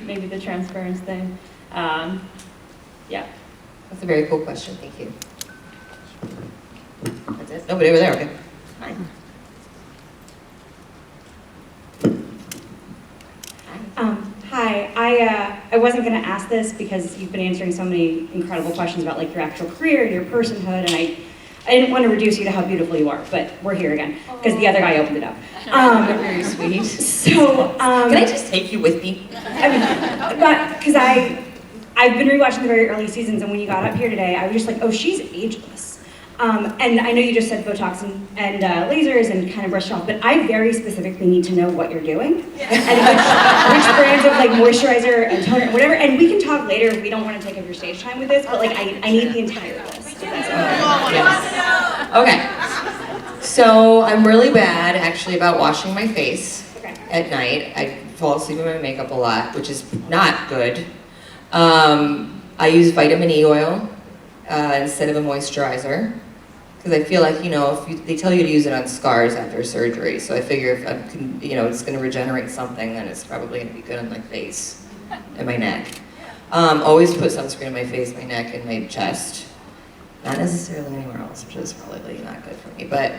maybe the transference thing. Yeah. That's a very cool question, thank you. That's it? Nobody over there, okay. Hi. Hi, I wasn't going to ask this because you've been answering so many incredible questions about like your actual career and your personhood, and I didn't want to reduce you to how beautiful you are, but we're here again because the other guy opened it up. Very sweet. So, can I just take you with me? Because I've been rewatching the very early seasons, and when you got up here today, I was just like, oh, she's ageless. And I know you just said Botox and lasers and kind of brushed off, but I very specifically need to know what you're doing and which brands of like moisturizer and toner, whatever. And we can talk later if we don't want to take up your stage time with this, but like I need the entire list. Yes. Okay. So I'm really bad actually about washing my face at night. I fall asleep in my makeup a lot, which is not good. I use vitamin E oil instead of a moisturizer. Because I feel like, you know, they tell you to use it on scars after surgery, so I figure if it's going to regenerate something, then it's probably going to be good on my face and my neck. Always put sunscreen on my face, my neck, and my chest. Not necessarily anywhere else, which is probably not good for me. But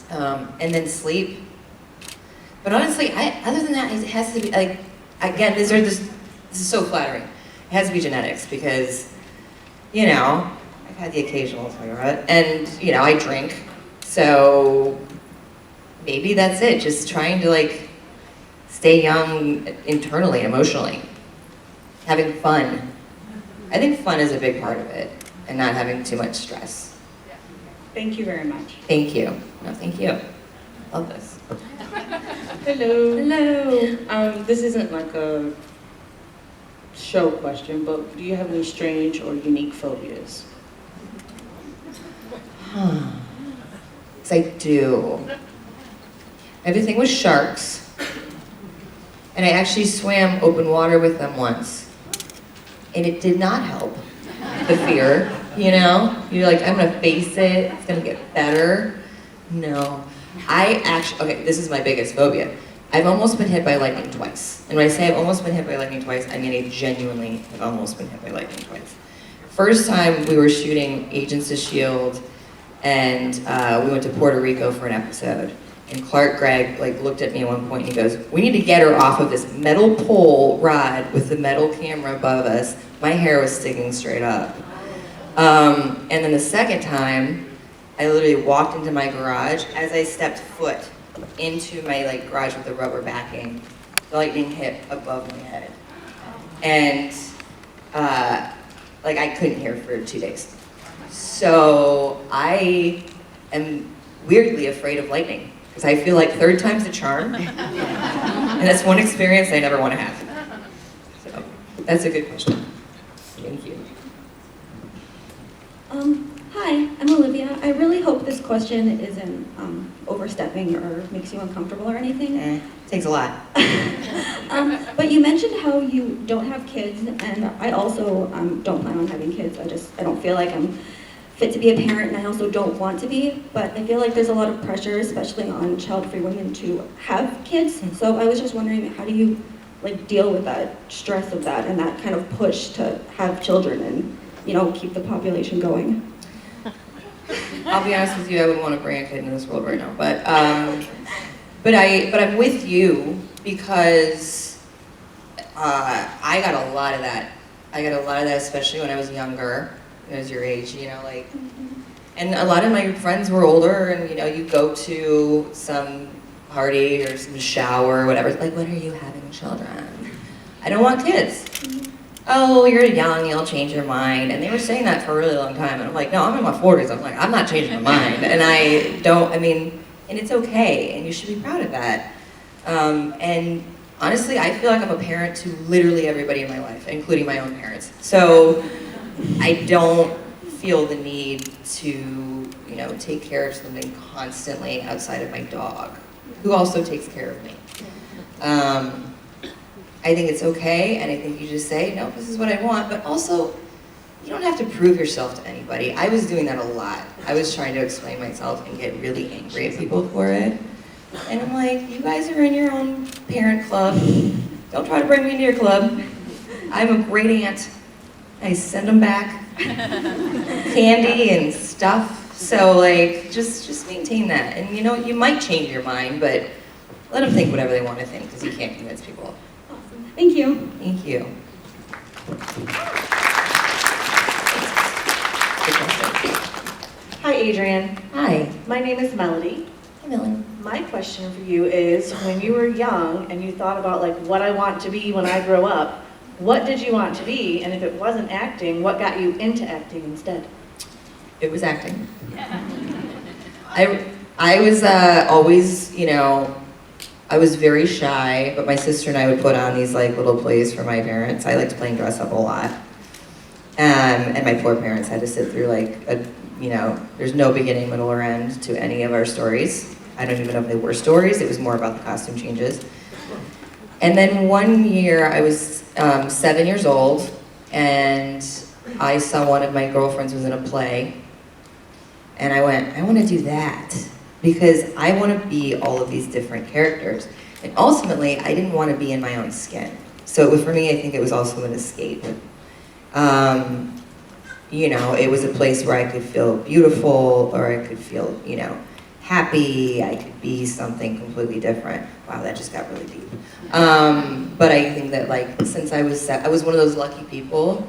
and then sleep. But honestly, other than that, it has to be like, again, this is so flattering. It has to be genetics because, you know, I've had the occasional cigarette, and you know, I drink, so maybe that's it. Just trying to like stay young internally, emotionally, having fun. I think fun is a big part of it, and not having too much stress. Thank you very much. Thank you. No, thank you. Love this. Hello. Hello. This isn't like a show question, but do you have any strange or unique phobias? Yes, I do. I have a thing with sharks, and I actually swam open water with them once, and it did not help the fear, you know? You're like, I'm gonna face it, it's gonna get better. No. Okay, this is my biggest phobia. I've almost been hit by lightning twice. And when I say I've almost been hit by lightning twice, I mean I genuinely have almost been hit by lightning twice. First time we were shooting Agents of S.H.I.E.L.D., and we went to Puerto Rico for an episode. And Clark Gregg like looked at me at one point and he goes, we need to get her off of this metal pole rod with the metal camera above us. My hair was sticking straight up. And then the second time, I literally walked into my garage. As I stepped foot into my like garage with the rubber backing, the lightning hit above my head. And like I couldn't hear for 2 days. So I am weirdly afraid of lightning because I feel like third time's a charm. And that's one experience I never want to have. So that's a good question. Thank you. Hi, I'm Olivia. I really hope this question isn't overstepping or makes you uncomfortable or anything. Takes a lot. But you mentioned how you don't have kids, and I also don't plan on having kids. I don't feel like I'm fit to be a parent, and I also don't want to be, but I feel like there's a lot of pressure, especially on child-free women, to have kids. So I was just wondering, how do you like deal with that stress of that and that kind of push to have children and, you know, keep the population going? I'll be honest with you, I wouldn't want to bring a kid into this world right now, but I'm with you because I got a lot of that. I got a lot of that, especially when I was younger. When I was your age, you know, like, and a lot of my friends were older, and you know, you go to some party or some shower or whatever. It's like, when are you having children? I don't want kids. Oh, you're young, you'll change your mind. And they were saying that for a really long time. And I'm like, no, I'm in my 40s. I'm like, I'm not changing my mind. And and it's okay, and you should be proud of that. And honestly, I feel like I'm a parent to literally everybody in my life, including my own parents. So I don't feel the need to, you know, take care of something constantly outside of my dog, who also takes care of me. I think it's okay, and I think you just say, no, this is what I want, but also, you don't have to prove yourself to anybody. I was doing that a lot. I was trying to explain myself and get really angry at people for it. And I'm like, you guys are in your own parent club. don't try to bring me into your club. I'm a great aunt. I send them back candy and stuff. So like, just maintain that. And you know, you might change your mind, but let them think whatever they want to think, because you can't convince people. Awesome. Thank you. Thank you. Hi, Adrianne. Hi. My name is Melody. Hi, Millie. My question for you is, when you were young and you thought about like what I want to be when I grow up, what did you want to be? And if it wasn't acting, what got you into acting instead? It was acting. I was always, you know, I was very shy, but my sister and I would put on these like little plays for my parents. I liked playing dress up a lot. And my poor parents had to sit through like you know, there's no beginning, middle, or end to any of our stories. I don't even know if they were stories. It was more about the costume changes. And then one year I was 7 years old, and I saw one of my girlfriends was in a play, and I went, I want to do that, because I want to be all of these different characters. And ultimately, I didn't want to be in my own skin. So for me, I think it was also an escape. You know, it was a place where I could feel beautiful, or I could feel, you know, happy. I could be something completely different. Wow, that just got really deep. But I think that, like, since I was one of those lucky people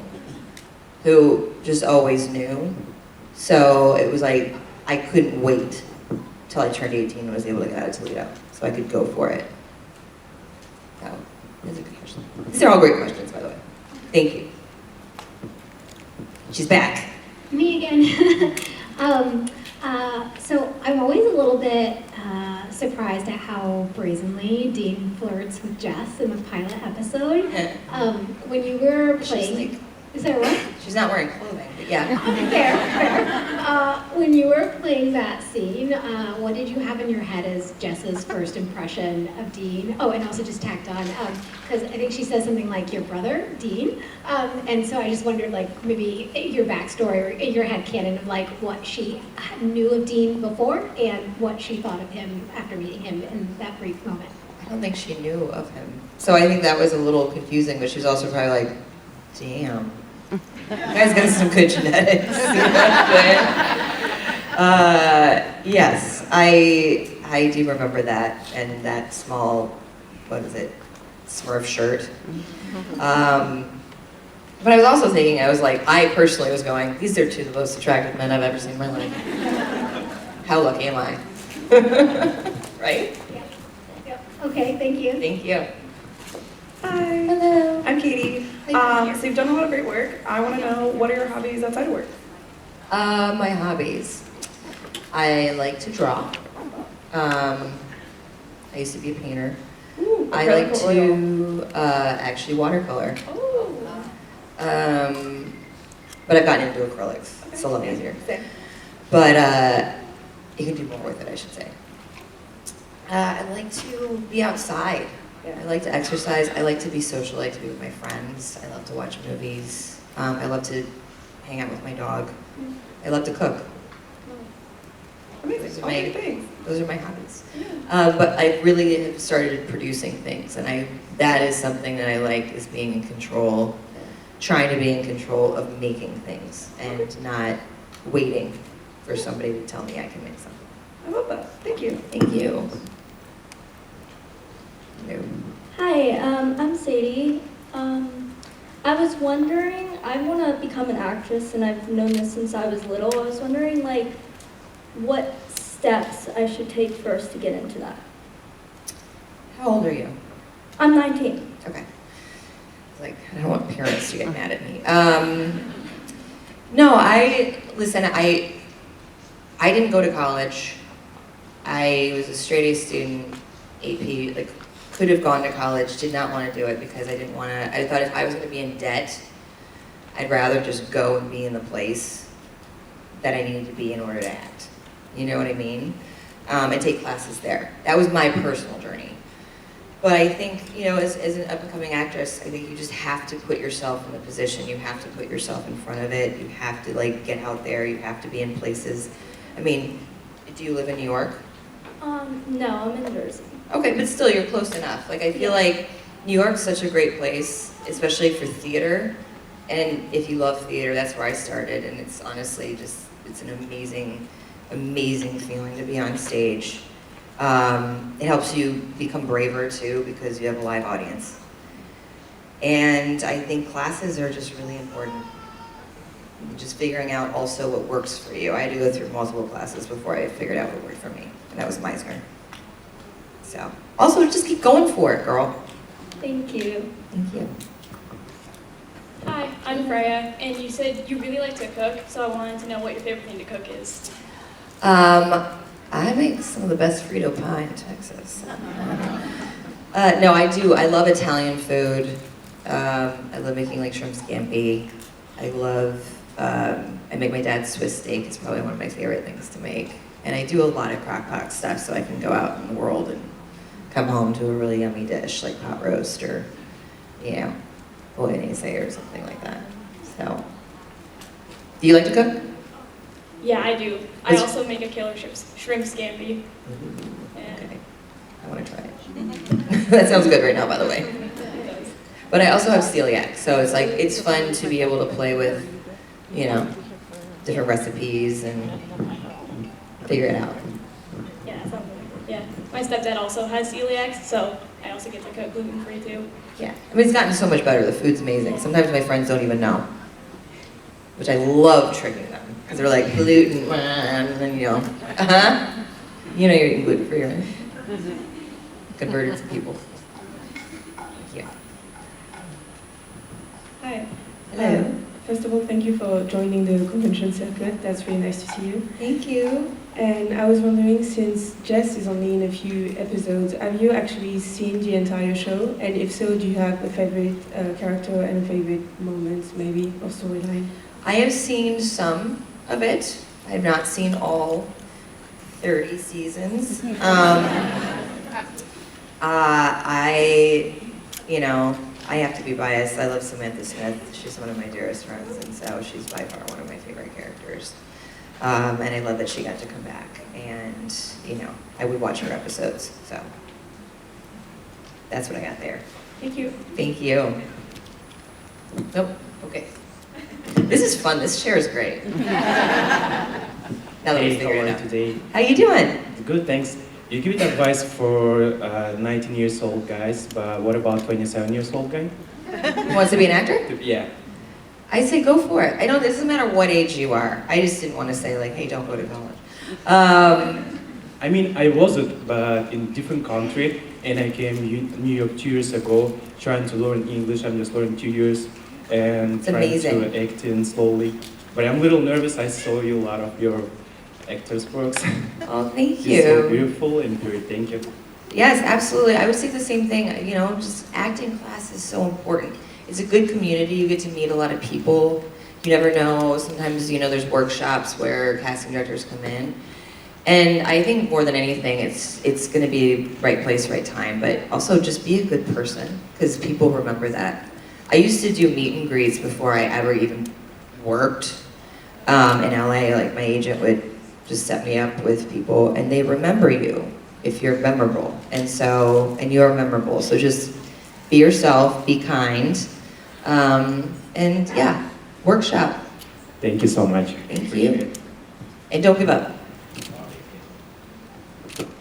who just always knew. So it was like, I couldn't wait till I turned 18 and was able to get out of Toledo, so I could go for it. So, that's a good question. These are all great questions, by the way. Thank you. She's back. Me again. So I'm always a little bit surprised at how brazenly Dean flirts with Jess in the pilot episode. When you were playing, Like, is that right? she's not wearing clothing, but yeah. Fair. When you were playing that scene, what did you have in your head as Jess's first impression of Dean? Oh, and also just tacked on, because I think she says something like your brother, Dean. And so I just wondered, like, maybe your backstory or your headcanon of like what she knew of Dean before and what she thought of him after meeting him in that brief moment. I don't think she knew of him. So I think that was a little confusing, but she was also probably like, damn. You guys got some good genetics. Yes, I do remember that, and that small, what is it, Smurf shirt. But I was also thinking, I was like, I personally was going, these are two of the most attractive men I've ever seen in my life. How lucky am I? Right? Yeah. Okay, thank you. Thank you. Hi. Hello. I'm Katie. So you've done a lot of great work. I want to know, what are your hobbies outside of work? My hobbies. I like to draw. I used to be a painter. Ooh, I like acrylic or oil? to actually watercolor. Oh. But I've gotten into acrylics. It's a lot easier. Same. But you can do more with it, I should say. I like to be outside. Yeah. I like to exercise. I like to be social. I like to be with my friends. I love to watch movies. I love to hang out with my dog. I love to cook. Amazing. All great things. Those are my hobbies. But I really have started producing things, and that is something that I like, is being in control, trying to be in control of making things, and not waiting for somebody to tell me I can make something. I love that. Thank you. Thank you. No. Hi, I'm Sadie. I was wondering, I want to become an actress, and I've known this since I was little. I was wondering, like, what steps I should take first to get into that. How old are you? I'm 19. Okay. Like, I don't want parents to get mad at me. No, listen, I didn't go to college. I was a straight A student, AP, like, could have gone to college, did not want to do it because I didn't want to, I thought if I was going to be in debt, I'd rather just go and be in the place that I needed to be in order to act. You know what I mean? And take classes there. That was my personal journey. But I think, you know, as an up-and-coming actress, I think you just have to put yourself in the position. You have to put yourself in front of it. You have to, like, get out there. You have to be in places. I mean, do you live in New York? No, I'm in Jersey. Okay, but still, you're close enough. Like, I feel like New York's such a great place, especially for theater. And if you love theater, that's where I started. And it's honestly just, it's an amazing, amazing feeling to be on stage. It helps you become braver too, because you have a live audience. And I think classes are just really important. Just figuring out also what works for you. I had to go through multiple classes before I figured out what worked for me, and that was Meisner. So, also just keep going for it, girl. Thank you. Thank you. Hi, I'm Freya, and you said you really like to cook, so I wanted to know what your favorite thing to cook is. I make some of the best Frito pie in Texas. No, I do. I love Italian food. I love making like shrimp scampi. I love, I make my dad's Swiss steak. It's probably one of my favorite things to make. And I do a lot of crock pot stuff so I can go out in the world and come home to a really yummy dish like pot roast or, you know, bolognese or something like that. So, do you like to cook? Yeah, I do. I also make a killer shrimp scampi. And Okay, I want to try it. That sounds good right now, by the way. it does. But I also have celiac, so it's like, it's fun to be able to play with, you know, different recipes and figure it out. Yeah, that sounds good. Yeah. My stepdad also has celiac, so I also get to cook gluten-free too. Yeah, I mean, it's gotten so much better. The food's amazing. Sometimes my friends don't even know, which I love tricking them, because they're like, gluten, and then, you know, you know you're eating gluten-free, right? Converted some people. Yeah. Hi. Hello. First of all, thank you for joining the convention circuit. That's really nice to see you. Thank you. And I was wondering, since Jess is only in a few episodes, have you actually seen the entire show? And if so, do you have a favorite character and a favorite moment, maybe, or storyline? I have seen some of it. I have not seen all 30 seasons. You know, I have to be biased. I love Samantha Smith. She's one of my dearest friends, and so she's by far one of my favorite characters. And I love that she got to come back. And, you know, I would watch her episodes, so that's what I got there. Thank you. Thank you. Nope, okay. This is fun. This chair is great. Now that we Hey, how figured are it you out. today? How you doing? Good, thanks. You give it advice for 19 years old guys, but what about 27 years old guy? Wants to be an actor? Yeah. I say go for it. It doesn't matter what age you are. I just didn't want to say like, hey, don't go to college. I mean, I wasn't, but in different country, and I came to New York 2 years ago, trying to learn English. I'm just learning 2 years, and It's trying amazing. to act in slowly. But I'm a little nervous. I saw you a lot of your actors' works. Oh, thank You're so you. beautiful and pure. Thank you. Yes, absolutely. I would say the same thing. You know, just acting class is so important. It's a good community. You get to meet a lot of people. You never know. Sometimes, you know, there's workshops where casting directors come in. And I think more than anything, it's going to be right place, right time. But also just be a good person, because people remember that. I used to do meet and greets before I ever even worked in LA. Like my agent would just set me up with people, and they remember you if you're memorable. And you're memorable. So just be yourself, be kind, and yeah, workshop. Thank you so much. Thank Appreciate you. it. And don't give up.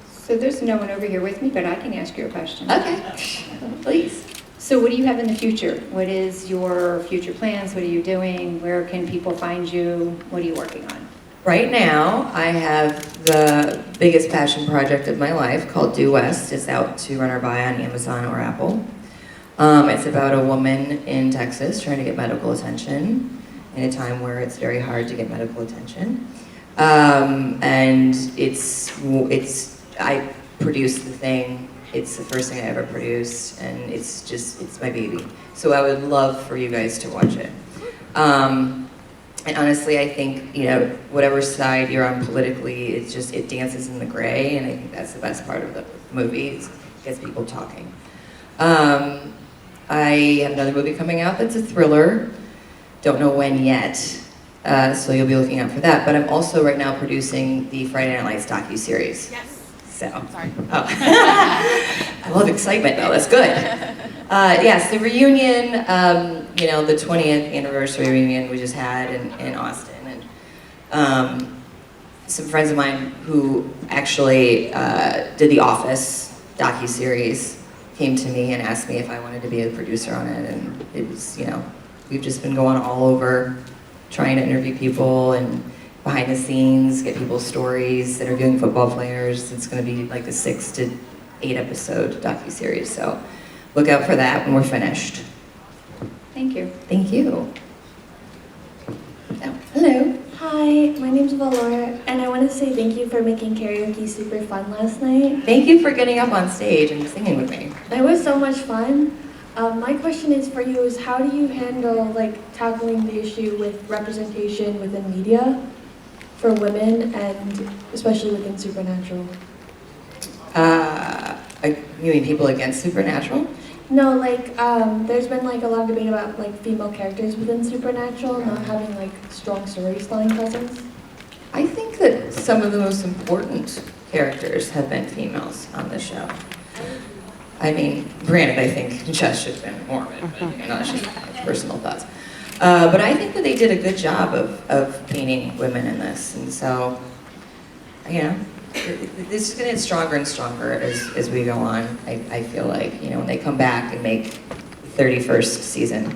So there's no one over here with me, but I can ask you a question. Okay, please. So what do you have in the future? What is your future plans? What are you doing? Where can people find you? What are you working on? Right now, I have the biggest passion project of my life called Due West. It's out to run or buy on Amazon or Apple. It's about a woman in Texas trying to get medical attention in a time where it's very hard to get medical attention. And I produced the thing. It's the first thing I ever produced, and it's my baby. So I would love for you guys to watch it. And honestly, I think, you know, whatever side you're on politically, it dances in the gray, and I think that's the best part of the movie, is it gets people talking. I have another movie coming out that's a thriller. Don't know when yet, so you'll be looking out for that. But I'm also right now producing the Friday Night Lights docu-series. Yes. So. Sorry. Oh. I love excitement though, that's good. Yes, the reunion, you know, the 20th anniversary reunion we just had in Austin. And some friends of mine who actually did The Office docuseries came to me and asked me if I wanted to be a producer on it. And it was, you know, we've just been going all over trying to interview people and behind the scenes, get people's stories, interviewing football players. It's going to be like a 6 to 8 episode docuseries. So look out for that when we're finished. Thank you. Thank you. Oh, hello. Hi, my name's Valora, and I want to say thank you for making karaoke super fun last night. Thank you for getting up on stage and singing with me. It was so much fun. My question is for you is how do you handle like tackling the issue with representation within media for women and especially within Supernatural? You mean people against Supernatural? No, like there's been like a lot of debate about like female characters within Supernatural not having like strong storytelling presence. I think that some of the most important characters have been females on the show. I mean, granted, I think Jess should have been more of it, but you know, that's just my personal thoughts. But I think that they did a good job of painting women in this, and so, you know, this is going to get stronger and stronger as we go on. I feel like, you know, when they come back and make the 31st season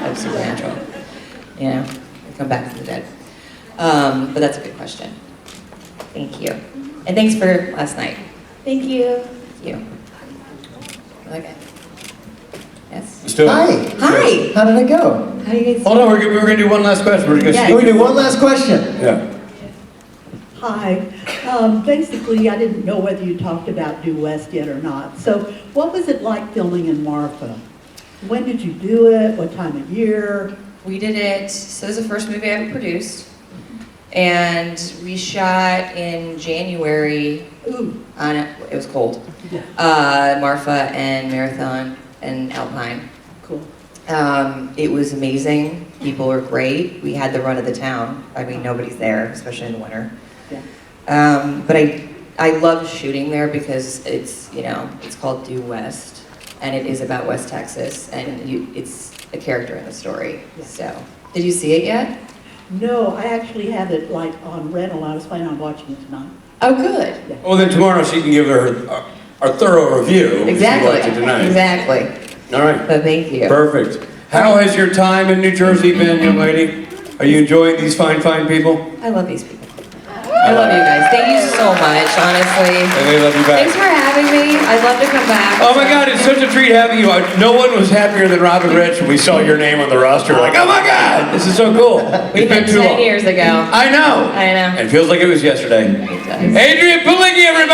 of Supernatural, you know, they come back from the dead. But that's a good question. Thank you. And thanks for last night. Thank you. Thank you. Okay. Yes? Let's do it. Hi. How did it go? How do you guys? Hold on, we're going to do one last question. Yes. We do one last question. Yeah. Hi. Basically, I didn't know whether you talked about Due West yet or not. So what was it like filming in Marfa? When did you do it? What time of year? We did it, so this is the first movie I ever produced. And we shot in January. Ooh. It was cold. Yeah. Marfa and Marathon and Alpine. Cool. It was amazing. People were great. We had the run of the town. I mean, nobody's there, especially in the winter. Yeah. But I love shooting there because it's, you know, it's called Due West, and it is about West Texas, and it's a character in the story. Yeah. So, did you see it yet? No, I actually have it like on rental. I was planning on watching it tonight. Oh, good. Yeah. Well, then tomorrow she can give her a thorough review. Exactly. If she liked it tonight. Exactly. All right. So thank you. Perfect. How has your time in New Jersey been, young lady? Are you enjoying these fine people? I love these people. I love you guys. Thank you so much, honestly. And they love you back. Thanks for having me. I'd love to come back. Oh my God, it's such a treat having you. No one was happier than Robin Rich when we saw your name on the roster. Like, oh my God, this is so cool. We met 10 years ago. I know. I know. And it feels like it was yesterday. It does. Adrianne Palicki, everybody.